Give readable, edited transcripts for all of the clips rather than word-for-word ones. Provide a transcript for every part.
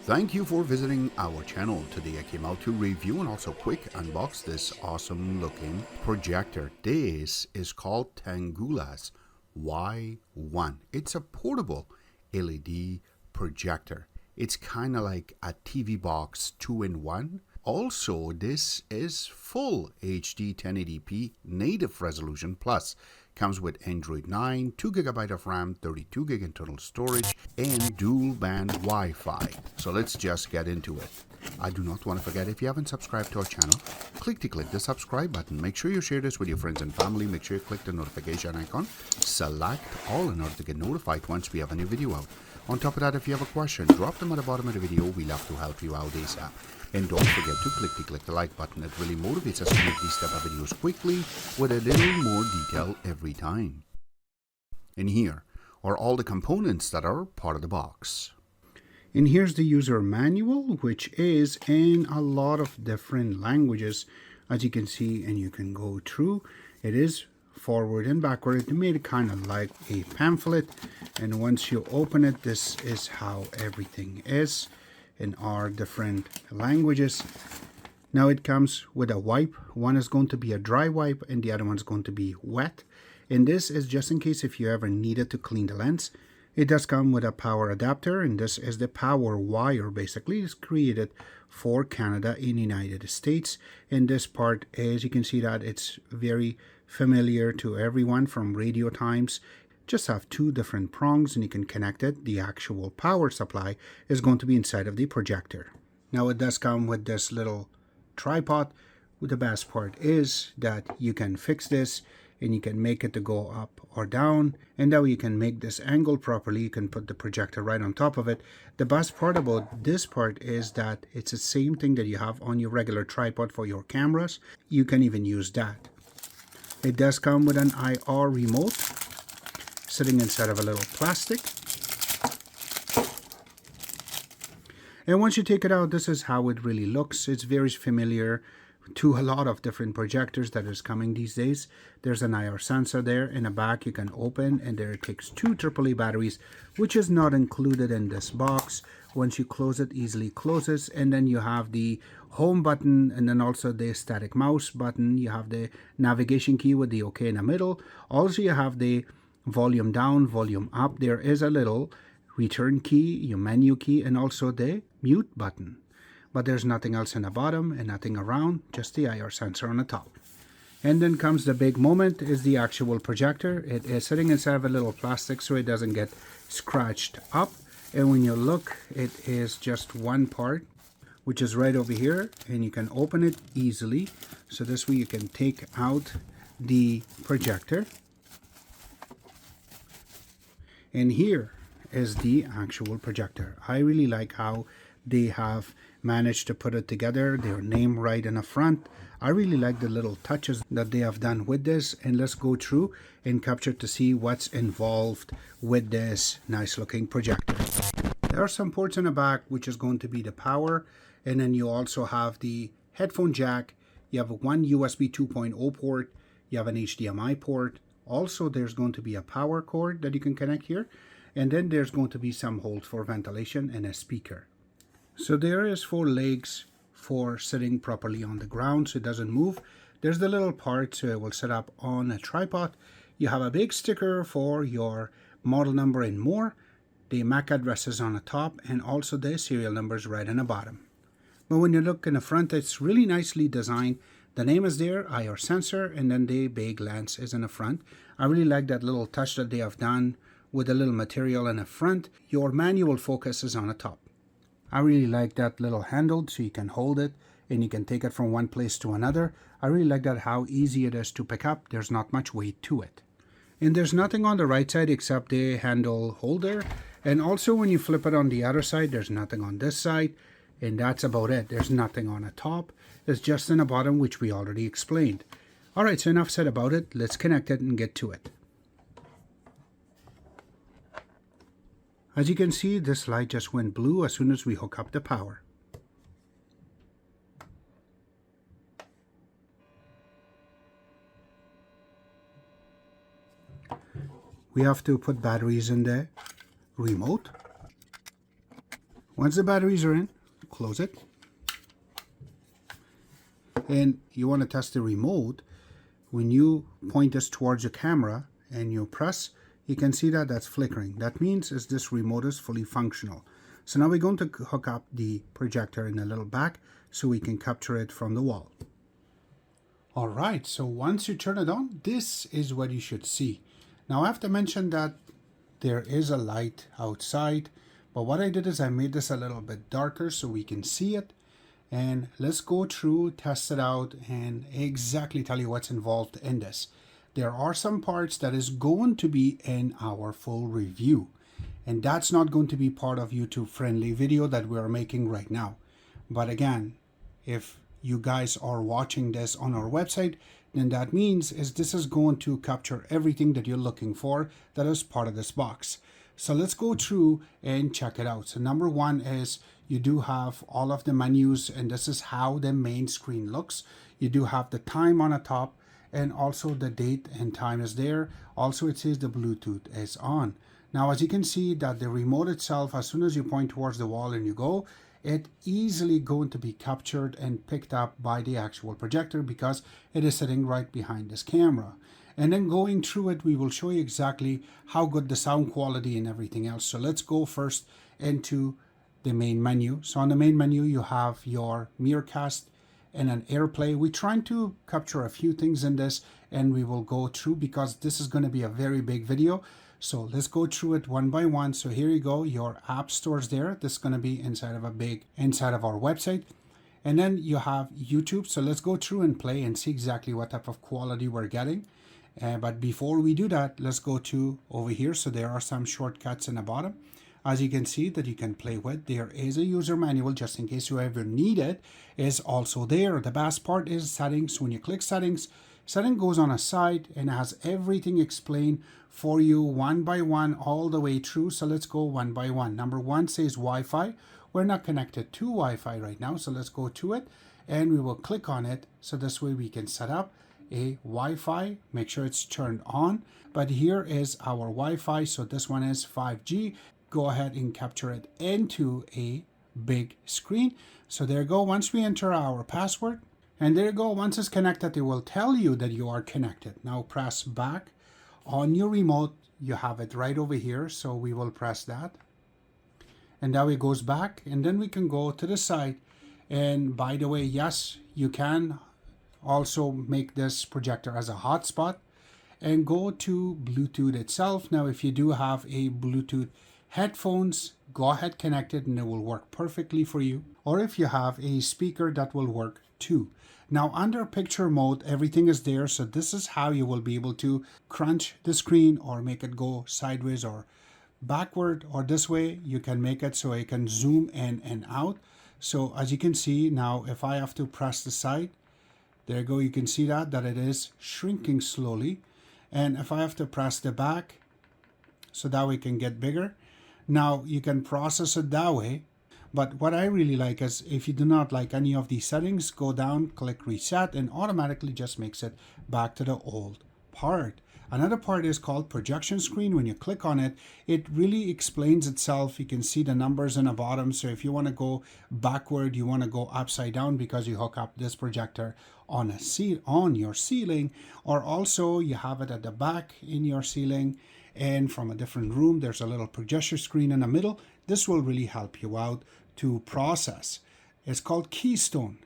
Thank you for visiting our channel. Today I came out to review and also quick unbox this awesome looking projector. This is called Tanggula Y1. It's a portable LED projector. It's kind of like a TV box 2-in-1. Also, this is full HD 1080p native resolution plus. Comes with Android 9, 2GB of RAM, 32GB internal storage, and dual band Wi-Fi. So let's just get into it. I do not want to forget, if you haven't subscribed to our channel, click the subscribe button. Make sure you share this with your friends and family. Make sure you click the notification icon. Select all in order to get notified once we have a new video out. On top of that, if you have a question, drop them at the bottom of the video. We love to help you out ASAP. And don't forget to click the like button. It really motivates us to make these type of videos quickly with a little more detail every time. And here are all the components that are part of the box. And here's the user manual, which is in a lot of different languages, as you can see, and you can go through. It is forward and backward. They made it kind of like a pamphlet, and once you open it, this is how everything is in our different languages. Now it comes with a wipe. One is going to be a dry wipe and the other one is going to be wet, and this is just in case if you ever needed to clean the lens. It does come with a power adapter, and this is the power wire. Basically, it's created for Canada in the United States, and this part, as you can see, that it's very familiar to everyone from radio times. Just have two different prongs and you can connect it. The actual power supply is going to be inside of the projector. Now it does come with this little tripod. The best part is that you can fix this and you can make it to go up or down, and that way you can make this angle properly. You can put the projector right on top of it. The best part about this part is that it's the same thing that you have on your regular tripod for your cameras. You can even use that. It does come with an IR remote sitting inside of a little plastic. And once you take it out, this is how it really looks. It's very familiar to a lot of different projectors that is coming these days. There's an IR sensor there in the back you can open, and there it takes two AAA batteries, which is not included in this box. Once you close it, easily closes, and then you have the home button and then also the static mouse button. You have the navigation key with the OK in the middle. Also you have the volume down, volume up. There is a little return key, your menu key, and also the mute button. But there's nothing else in the bottom and nothing around, just the IR sensor on the top. And then comes the big moment, is the actual projector. It is sitting inside of a little plastic so it doesn't get scratched up. And when you look, it is just one part, which is right over here, and you can open it easily. So this way you can take out the projector. And here is the actual projector. I really like how they have managed to put it together, their name right in the front. I really like the little touches that they have done with this, and let's go through and capture to see what's involved with this nice looking projector. There are some ports in the back, which is going to be the power, and then you also have the headphone jack. You have one USB 2.0 port, you have an HDMI port. Also there's going to be a power cord that you can connect here, and then there's going to be some holes for ventilation and a speaker. So there is 4 legs for sitting properly on the ground so it doesn't move. There's the little part so it will sit up on a tripod. You have a big sticker for your model number and more. The MAC addresses on the top, and also the serial numbers right on the bottom. But when you look in the front, it's really nicely designed. The name is there, IR sensor, and then the big lens is in the front. I really like that little touch that they have done with a little material in the front. Your manual focus is on the top. I really like that little handle so you can hold it and you can take it from one place to another. I really like that how easy it is to pick up. There's not much weight to it. And there's nothing on the right side except the handle holder. And also when you flip it on the other side, there's nothing on this side. And that's about it. There's nothing on the top. It's just in the bottom, which we already explained. Alright, so enough said about it. Let's connect it and get to it. As you can see, this light just went blue as soon as we hook up the power. We have to put batteries in the remote. Once the batteries are in, close it. And you want to test the remote. When you point this towards your camera and you press, you can see that that's flickering. That means is this remote is fully functional. So now we're going to hook up the projector in a little back so we can capture it from the wall. All right, so once you turn it on, this is what you should see. Now I have to mention that there is a light outside, but what I did is I made this a little bit darker so we can see it. And let's go through, test it out, and exactly tell you what's involved in this. There are some parts that is going to be in our full review, and that's not going to be part of YouTube friendly video that we're making right now. But again, if you guys are watching this on our website, then that means is this is going to capture everything that you're looking for that is part of this box. So let's go through and check it out. So number one is you do have all of the menus, and this is how the main screen looks. You do have the time on the top, and also the date and time is there. Also it says the Bluetooth is on. Now as you can see that the remote itself, as soon as you point towards the wall and you go, it easily going to be captured and picked up by the actual projector because it is sitting right behind this camera. And then going through it, we will show you exactly how good the sound quality and everything else. So let's go first into the main menu. So on the main menu, you have your Miracast and an AirPlay. We're trying to capture a few things in this, and we will go through because this is going to be a very big video. So let's go through it one by one. So here you go, your app stores there. This is going to be inside of our website. And then you have YouTube. So let's go through and play and see exactly what type of quality we're getting. But before we do that, let's go to over here. So there are some shortcuts in the bottom. As you can see that you can play with. There is a user manual just in case you ever need it is also there. The best part is settings. When you click settings, setting goes on a side and has everything explained for you one by one all the way through. So let's go one by one. Number one says Wi-Fi. We're not connected to Wi-Fi right now. So let's go to it and we will click on it. So this way we can set up a Wi-Fi, make sure it's turned on. But here is our Wi-Fi. So this one is 5G. Go ahead and capture it into a big screen. So there you go. Once we enter our password, and there you go. Once it's connected, it will tell you that you are connected. Now press back on your remote. You have it right over here. So we will press that. And now it goes back. And then we can go to the side. And by the way, yes, you can also make this projector as a hotspot and go to Bluetooth itself. Now, if you do have a Bluetooth headphones, go ahead, connect it and it will work perfectly for you. Or if you have a speaker, that will work too. Now under picture mode, everything is there. So this is how you will be able to crunch the screen or make it go sideways or backward, or this way you can make it so it can zoom in and out. So as you can see now, if I have to press the side, there you go, you can see that it is shrinking slowly. And if I have to press the back, so that way it can get bigger. Now you can process it that way. But what I really like is if you do not like any of these settings, go down, click reset, and automatically just makes it back to the old part. Another part is called projection screen. When you click on it, it really explains itself. You can see the numbers in the bottom. So if you want to go backward, you want to go upside down because you hook up this projector on your ceiling, or also you have it at the back in your ceiling. And from a different room, there's a little projector screen in the middle. This will really help you out to process. It's called Keystone.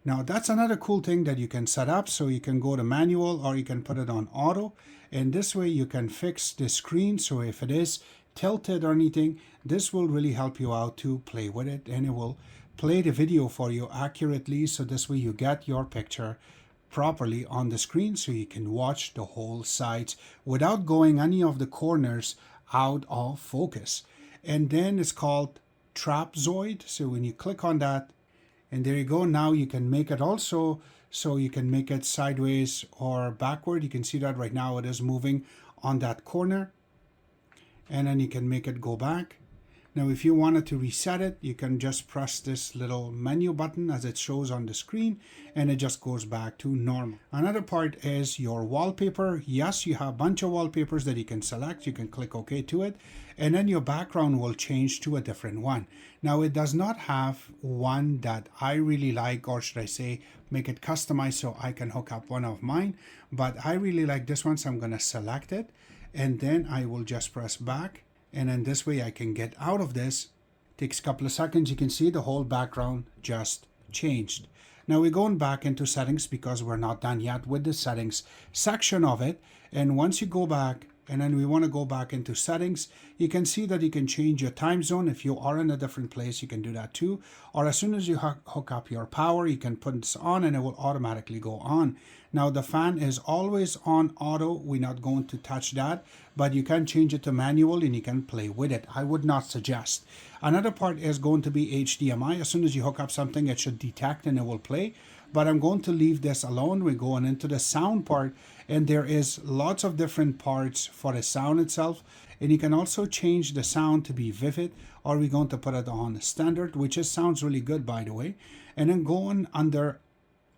Now that's another cool thing that you can set up. So you can go to manual or you can put it on auto. And this way you can fix the screen. So if it is tilted or anything, this will really help you out to play with it. And it will play the video for you accurately. So this way you get your picture properly on the screen so you can watch the whole sides without going any of the corners out of focus. And then it's called trapezoid. So when you click on that, and there you go, now you can make it also so you can make it sideways or backward. You can see that right now it is moving on that corner, and then you can make it go back. Now if you wanted to reset it, you can just press this little menu button as it shows on the screen, and it just goes back to normal. Another part is your wallpaper. Yes, you have a bunch of wallpapers that you can select. You can click OK to it, and then your background will change to a different one. Now it does not have one that I really like, or should I say make it customized so I can hook up one of mine, but I really like this one, so I'm going to select it, and then I will just press back, and then this way I can get out of this. Takes a couple of seconds. You can see the whole background just changed. Now we're going back into settings because we're not done yet with the settings section of it. And once you go back, and then we want to go back into settings, you can see that you can change your time zone. If you are in a different place, you can do that too. Or as soon as you hook up your power, you can put this on and it will automatically go on. Now the fan is always on auto. We're not going to touch that, but you can change it to manual and you can play with it. I would not suggest. Another part is going to be HDMI. As soon as you hook up something, it should detect and it will play. But I'm going to leave this alone. We're going into the sound part, and there is lots of different parts for the sound itself. And you can also change the sound to be vivid, or we're going to put it on standard, which sounds really good, by the way. And then going under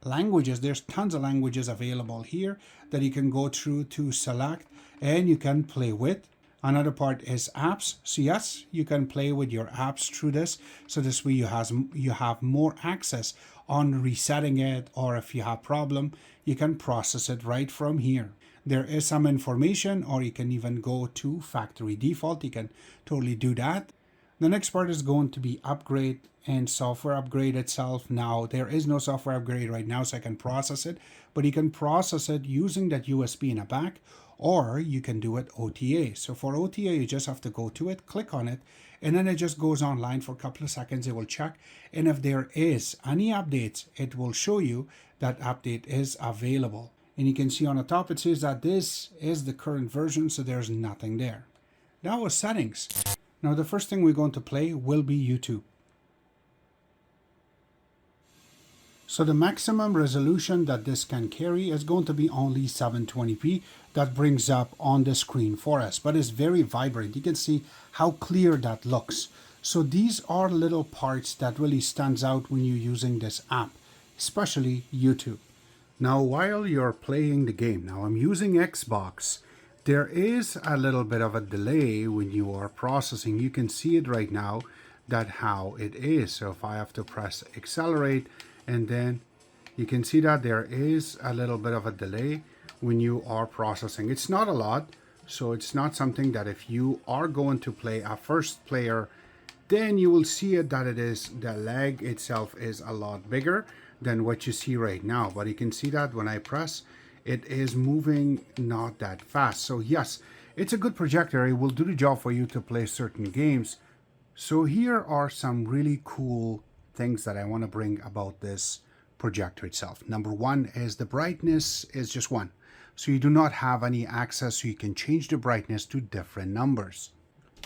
languages, there's tons of languages available here that you can go through to select and you can play with. Another part is apps. So yes, you can play with your apps through this. So this way you have more access on resetting it, or if you have problem, you can process it right from here. There is some information, or you can even go to factory default. You can totally do that. The next part is going to be upgrade and software upgrade itself. Now there is no software upgrade right now, so I can process it, but you can process it using that USB in the back, or you can do it OTA. So for OTA, you just have to go to it, click on it, and then it just goes online for a couple of seconds. It will check, and if there is any updates, it will show you that update is available. And you can see on the top it says that this is the current version, so there's nothing there. Now with settings. Now the first thing we're going to play will be YouTube. So the maximum resolution that this can carry is going to be only 720p. That brings up on the screen for us, but it's very vibrant. You can see how clear that looks. So these are little parts that really stands out when you're using this app, especially YouTube. Now while you're playing the game, now I'm using Xbox, there is a little bit of a delay when you are processing. You can see it right now, that how it is. So if I have to press accelerate, and then you can see that there is a little bit of a delay when you are processing. It's not a lot, so it's not something that if you are going to play a first player, then you will see it that it is, the lag itself is a lot bigger than what you see right now. But you can see that when I press, it is moving not that fast. So yes, it's a good projector. It will do the job for you to play certain games. So here are some really cool things that I want to bring about this projector itself. Number one is the brightness is just one. So you do not have any access, so you can change the brightness to different numbers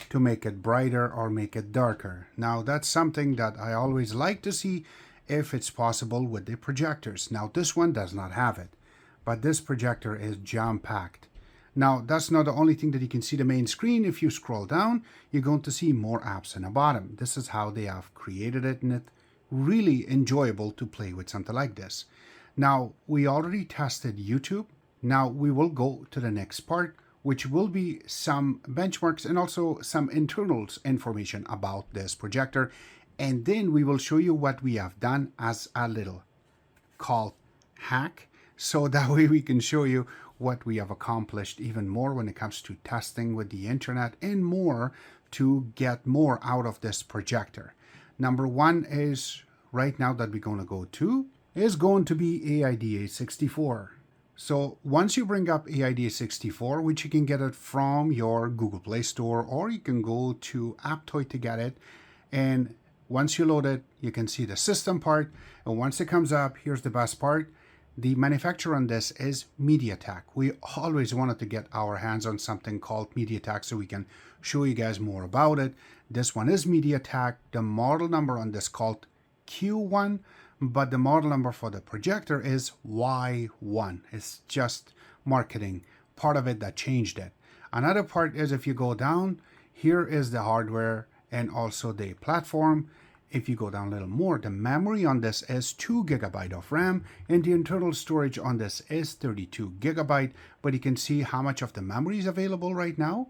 to make it brighter or make it darker. Now that's something that I always like to see if it's possible with the projectors. Now this one does not have it, but this projector is jam-packed. Now that's not the only thing that you can see the main screen. If you scroll down, you're going to see more apps in the bottom. This is how they have created it, and it's really enjoyable to play with something like this. Now we already tested YouTube. Now we will go to the next part, which will be some benchmarks and also some internals information about this projector. And then we will show you what we have done as a little called hack. So that way we can show you what we have accomplished even more when it comes to testing with the internet and more to get more out of this projector. Number one is right now that we're going to go to is going to be AIDA64. So once you bring up AIDA64, which you can get it from your Google Play Store, or you can go to Aptoy to get it. And once you load it, you can see the system part. And once it comes up, here's the best part. The manufacturer on this is MediaTek. We always wanted to get our hands on something called MediaTek so we can show you guys more about it. This one is MediaTek. The model number on this called Q1, but the model number for the projector is Y1. It's just marketing part of it that changed it. Another part is if you go down, here is the hardware and also the platform. If you go down a little more, the memory on this is 2 gigabyte of RAM and the internal storage on this is 32 gigabyte. But you can see how much of the memory is available right now,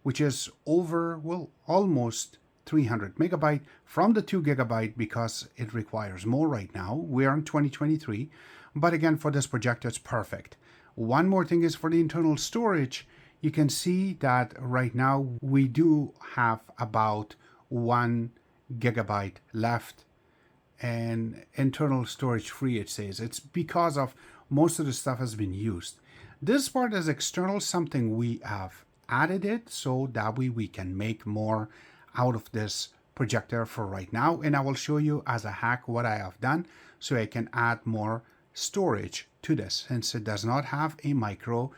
which is over, well, almost 300 megabyte from the 2 gigabyte because it requires more right now. We're in 2023, but again, for this projector, it's perfect. One more thing is for the internal storage, you can see that right now we do have about 1 gigabyte left and internal storage free, it says. It's because of most of the stuff has been used. This part is external, something we have added it so that way we can make more out of this projector for right now, and I will show you as a hack what I have done so I can add more storage to this, since it does not have a micro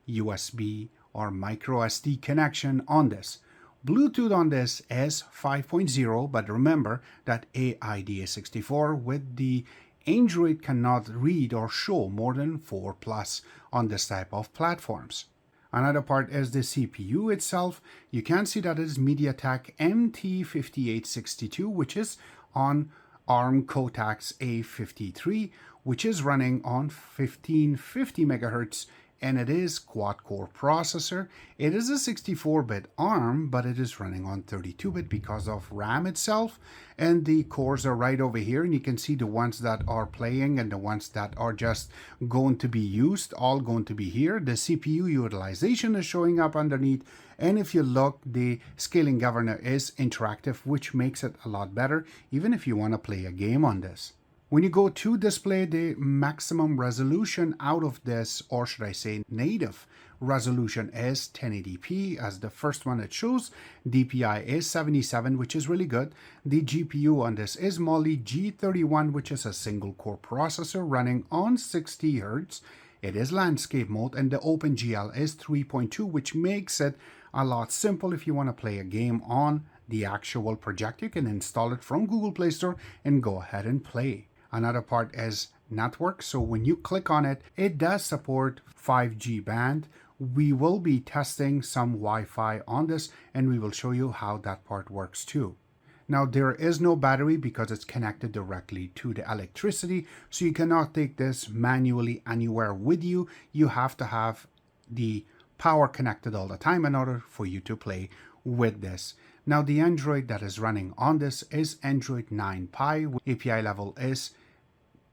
USB or micro SD connection on this. Bluetooth on this is 5.0, but remember that AIDA64 with the Android cannot read or show more than 4 plus on this type of platforms. Another part is the CPU itself. You can see that it is MediaTek MT5862, which is on ARM Cortex A53, which is running on 1550 megahertz, and it is quad-core processor. It is a 64-bit ARM, but it is running on 32-bit because of RAM itself, and the cores are right over here, and you can see the ones that are playing and the ones that are just going to be used, all going to be here. The CPU utilization is showing up underneath, and if you look, the scaling governor is interactive, which makes it a lot better, even if you want to play a game on this. When you go to display, the maximum resolution out of this, or should I say native resolution, is 1080p as the first one it shows. DPI is 77, which is really good. The GPU on this is Mali G31, which is a single core processor running on 60 Hz. It is landscape mode, and the OpenGL is 3.2, which makes it a lot simple if you want to play a game on the actual projector. You can install it from Google Play Store and go ahead and play. Another part is network. So when you click on it, it does support 5G band. We will be testing some Wi-Fi on this, and we will show you how that part works too. Now, there is no battery because it's connected directly to the electricity, so you cannot take this manually anywhere with you. You have to have the power connected all the time in order for you to play with this. Now, the Android that is running on this is Android 9 Pie. API level is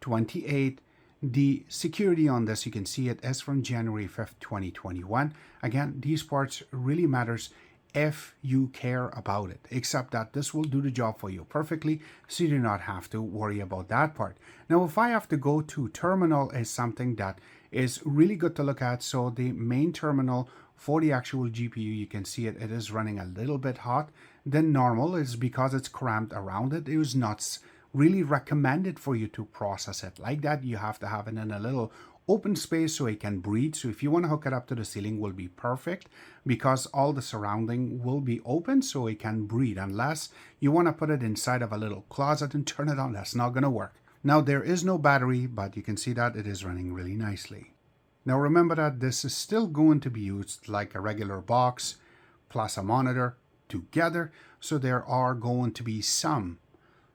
28. The security on this, you can see it is from January 5th, 2021. Again, these parts really matters if you care about it, except that this will do the job for you perfectly, so you do not have to worry about that part. Now, if I have to go to terminal, is something that is really good to look at. So the main terminal for the actual GPU, you can see it is running a little bit hot than normal. Is because it's cramped around it. It was not really recommended for you to process it like that. You have to have it in a little open space so it can breathe. So if you want to hook it up to the ceiling, will be perfect because all the surrounding will be open so it can breathe, unless you want to put it inside of a little closet and turn it on. That's not going to work. Now, there is no battery, but you can see that it is running really nicely. Now remember that this is still going to be used like a regular box plus a monitor together. So there are going to be some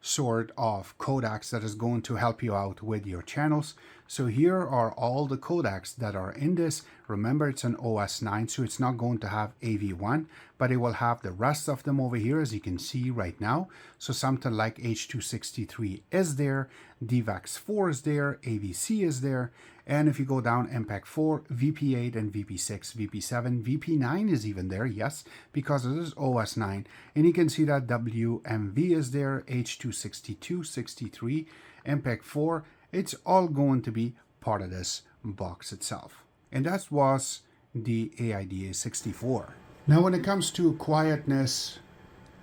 sort of codecs that is going to help you out with your channels. So here are all the codecs that are in this. Remember, it's an OS 9, so it's not going to have AV1, but it will have the rest of them over here, as you can see right now. So something like H.263 is there, DVAX4 is there, AVC is there, and if you go down, MPEG-4, VP8 and VP6, VP7, VP9 is even there, yes, because it is OS 9. And you can see that WMV is there, H.262, 63, MPEG-4. It's all going to be part of this box itself. And that was the AIDA64. Now when it comes to quietness,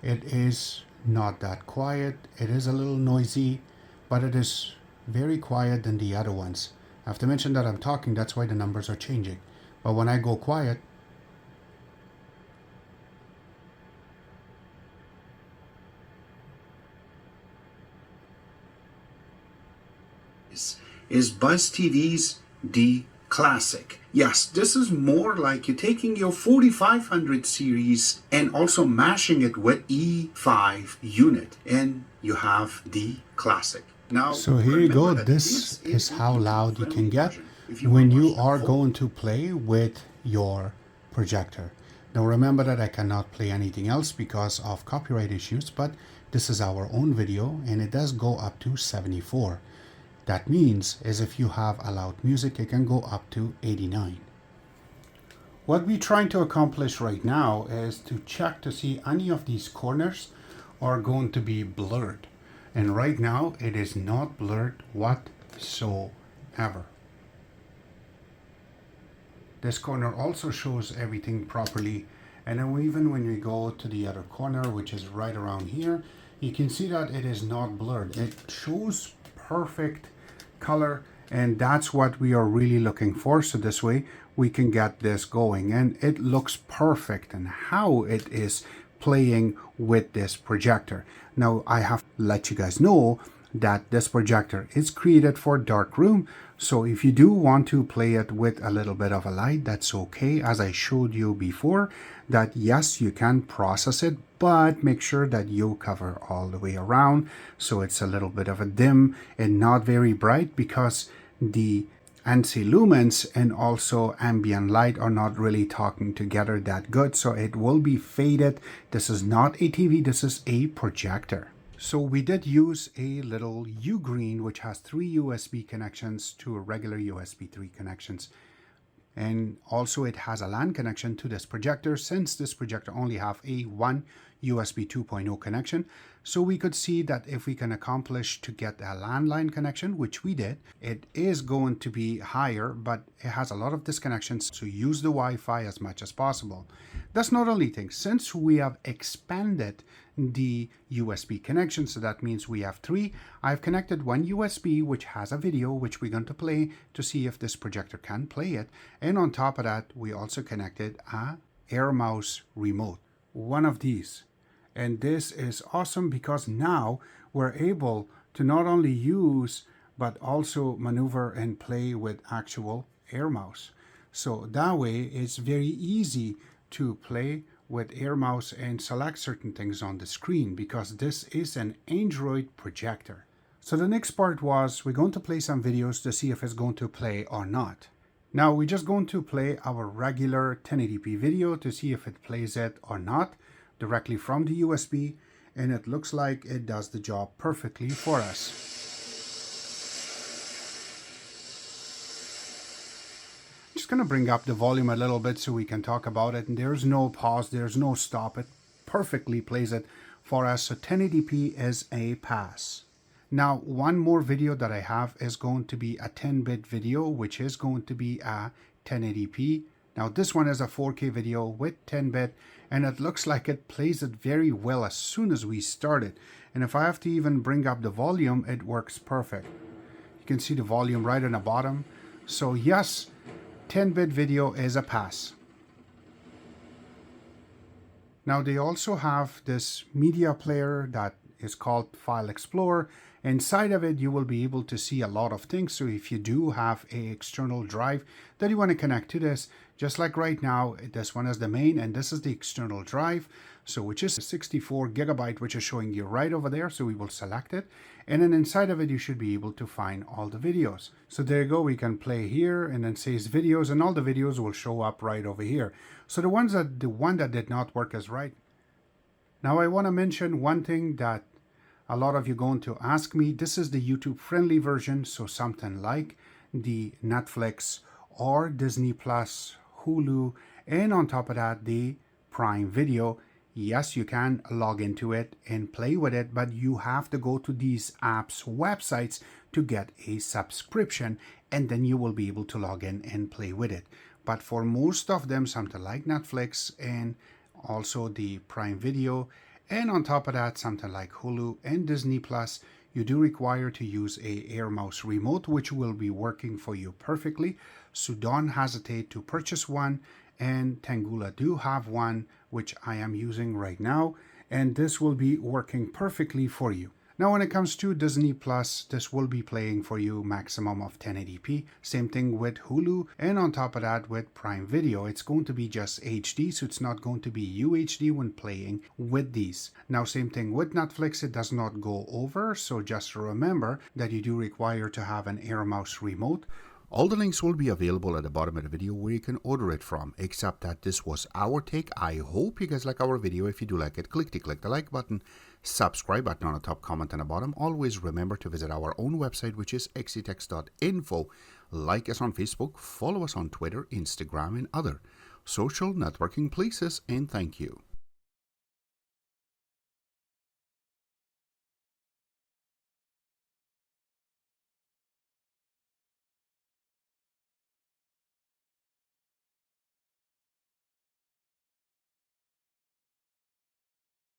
it is not that quiet. It is a little noisy, but it is very quiet than the other ones. I have to mention that I'm talking, that's why the numbers are changing. But when I go quiet, is Buzz TV's D Classic. Yes, this is more like you're taking your 4500 series and also mashing it with E5 unit, and you have the Classic. Now, so here you go. This is how loud you can get when you are going to play with your projector. Now remember that I cannot play anything else because of copyright issues, but this is our own video and it does go up to 74. That means is if you have a loud music, it can go up to 89. What we're trying to accomplish right now is to check to see any of these corners are going to be blurred. And right now it is not blurred whatsoever. This corner also shows everything properly. And then even when we go to the other corner, which is right around here, you can see that it is not blurred. It shows perfect color, and that's what we are really looking for. So this way we can get this going, and it looks perfect and how it is playing with this projector. Now I have to let you guys know that this projector is created for dark room, so if you do want to play it with a little bit of a light, that's okay. As I showed you before, that yes, you can process it, but make sure that you cover all the way around so it's a little bit of a dim and not very bright, because the ANSI lumens and also ambient light are not really talking together that good, so it will be faded. This is not a TV, this is a projector. So we did use a little U-green which has 3 USB connections to a regular USB 3 connections. And also it has a LAN connection to this projector, since this projector only have a one USB 2.0 connection. So we could see that if we can accomplish to get a landline connection, which we did, it is going to be higher, but it has a lot of disconnections, so use the Wi-Fi as much as possible. That's not only thing, since we have expanded the USB connection, so that means we have 3. I've connected one USB which has a video which we're going to play to see if this projector can play it, and on top of that we also connected a Air Mouse remote, one of these. And this is awesome because now we're able to not only use but also maneuver and play with actual Air Mouse. So that way it's very easy to play with Air Mouse and select certain things on the screen, because this is an Android projector. So the next part was we're going to play some videos to see if it's going to play or not. Now we're just going to play our regular 1080p video to see if it plays it or not directly from the USB, and it looks like it does the job perfectly for us. Just going to bring up the volume a little bit so we can talk about it, and there's no pause, there's no stop. It perfectly plays it for us, so 1080p is a pass. Now one more video that I have is going to be a 10-bit video, which is going to be a 1080p. Now this one is a 4K video with 10-bit, and it looks like it plays it very well as soon as we start it. And if I have to even bring up the volume, it works perfect. You can see the volume right on the bottom. So yes, 10-bit video is a pass. Now they also have this media player that is called File Explorer. Inside of it you will be able to see a lot of things. So if you do have a external drive that you want to connect to this, just like right now, this one is the main and this is the external drive, so which is 64 gigabyte, which is showing you right over there. So we will select it, and then inside of it you should be able to find all the videos. So there you go, we can play here and then says videos, and all the videos will show up right over here. So the one that did not work is right. Now I want to mention one thing that a lot of you going to ask me. This is the YouTube friendly version, so something like the Netflix or Disney Plus, Hulu, and on top of that the Prime Video. Yes, you can log into it and play with it, but you have to go to these apps websites to get a subscription, and then you will be able to log in and play with it. But for most of them, something like Netflix and also the Prime Video, and on top of that something like Hulu and Disney Plus, you do require to use a Air Mouse remote, which will be working for you perfectly. So don't hesitate to purchase one, and Tanggula do have one which I am using right now, and this will be working perfectly for you. Now when it comes to Disney Plus, this will be playing for you maximum of 1080p. Same thing with Hulu, and on top of that with Prime Video, it's going to be just HD, so it's not going to be UHD when playing with these. Now same thing with Netflix, it does not go over, so just remember that you do require to have an Air Mouse remote. All the links will be available at the bottom of the video where you can order it from, except that this was our take. I hope you guys like our video. If you do like it, click the like button, subscribe button on the top, comment on the bottom. Always remember to visit our own website, which is xctex.info. Like us on Facebook, follow us on Twitter, Instagram, and other social networking places, and thank you.